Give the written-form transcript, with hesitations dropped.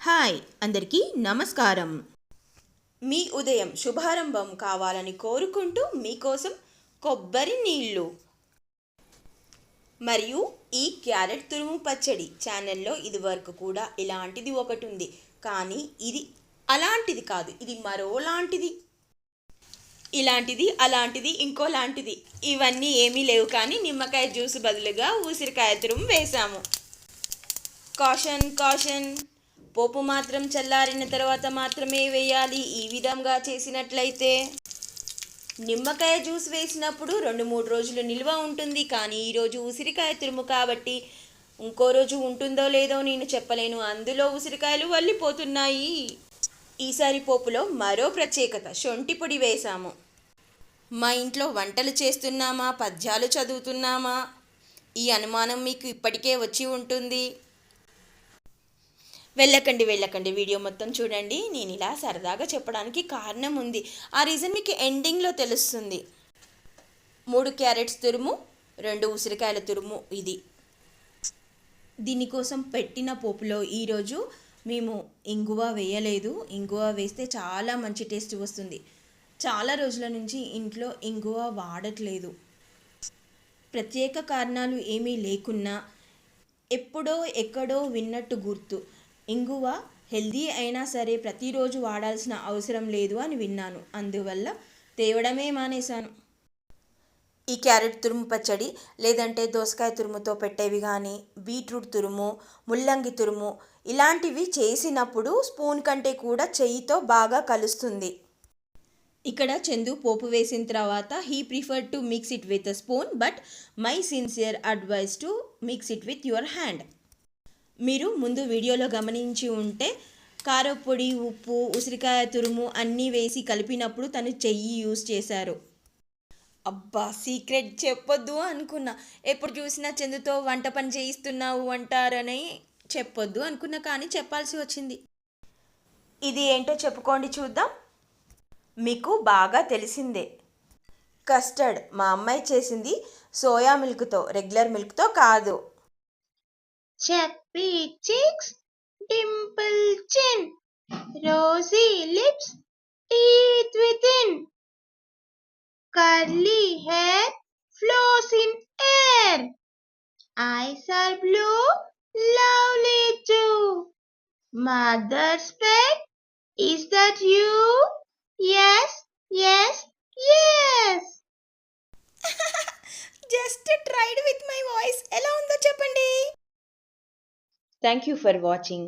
Hi అందరికీ నమస్కారం. మీ ఉదయం శుభారంభం కావాలని కోరుకుంటూ మీకోసం కొబ్బరి నీళ్ళు మరియు ఈ క్యారెట్ తురుము పచ్చడి ఛానల్లో ఇదివరకు కూడా ఇలాంటిది ఒకటి ఉంది, కానీ ఇది అలాంటిది కాదు, ఇది మరోలాంటిది. ఇలాంటిది అలాంటిది ఇంకోలాంటిది ఇవన్నీ ఏమీ లేవు, కానీ నిమ్మకాయ జ్యూస్ బదులుగా ఉసిరికాయ తురుము వేసాము. కాషన్ కాషన్, పోపు మాత్రం చల్లారిన తర్వాత మాత్రమే వేయాలి. ఈ విధంగా చేసినట్లయితే నిమ్మకాయ జ్యూస్ వేసినప్పుడు 2-3 రోజులు నిల్వ ఉంటుంది, కానీ ఈరోజు ఉసిరికాయ తురుము కాబట్టి ఇంకో రోజు ఉంటుందో లేదో నేను చెప్పలేను. అందులో ఉసిరికాయలు వల్లిపోతున్నాయి. ఈసారి పోపులో మరో ప్రత్యేకత, శొంఠి పొడి వేశాము. మా ఇంట్లో వంటలు చేస్తున్నామా పద్యాలు చదువుతున్నామా ఈ అనుమానం మీకు ఇప్పటికే వచ్చి ఉంటుంది. వెళ్ళకండి, వీడియో మొత్తం చూడండి. నేను ఇలా సరదాగా చెప్పడానికి కారణం ఉంది, ఆ రీజన్ మీకు ఎండింగ్లో తెలుస్తుంది. 3 క్యారెట్స్ తురుము, 2 ఉసిరికాయల తురుము ఇది. దీనికోసం పెట్టిన పోపులో ఈరోజు మేము ఇంగువ వేయలేదు. ఇంగువ వేస్తే చాలా మంచి టేస్ట్ వస్తుంది. చాలా రోజుల నుంచి ఇంట్లో ఇంగువ వాడట్లేదు. ప్రత్యేక కారణాలు ఏమీ లేకున్నా ఎప్పుడో ఎక్కడో విన్నట్టు గుర్తు. ఇంగువ హెల్దీ అయినా సరే ప్రతిరోజు వాడాల్సిన అవసరం లేదు అని విన్నాను, అందువల్ల తేవడమే మానేశాను. ఈ క్యారెట్ తురుము పచ్చడి లేదంటే దోసకాయ తురుముతో పెట్టేవి కానీ, బీట్రూట్ తురుము, ముల్లంగి తురుము ఇలాంటివి చేసినప్పుడు స్పూన్ కంటే కూడా చెయ్యితో బాగా కలుస్తుంది. ఇక్కడ చందు పోపు వేసిన తర్వాత he preferred to mix it with a spoon, but my sincere advice to mix it with your hand. మీరు ముందు వీడియోలో గమనించి ఉంటే కారపొడి, ఉప్పు, ఉసిరికాయ తురుము అన్నీ వేసి కలిపినప్పుడు తను చెయ్యి యూజ్ చేశారు. అబ్బా, సీక్రెట్ చెప్పొద్దు అనుకున్నా. ఎప్పుడు చూసినా చందుతో వంట పని చేయిస్తున్నావు అంటారని చెప్పొద్దు అనుకున్నా, కానీ చెప్పాల్సి వచ్చింది. ఇది ఏంటో చెప్పుకోండి చూద్దాం. మీకు బాగా తెలిసిందే, కస్టర్డ్. మా అమ్మాయి చేసింది సోయా మిల్క్తో, రెగ్యులర్ మిల్క్తో కాదు. Chubby cheeks, dimple chin, rosy lips, teeth within, curly hair flows in air, eyes are blue, lovely too. Mother's pet, is that you? Yes, yes, yes. Just tried with my voice. ఎలా ఉందో చెప్పండి. Thank you for watching.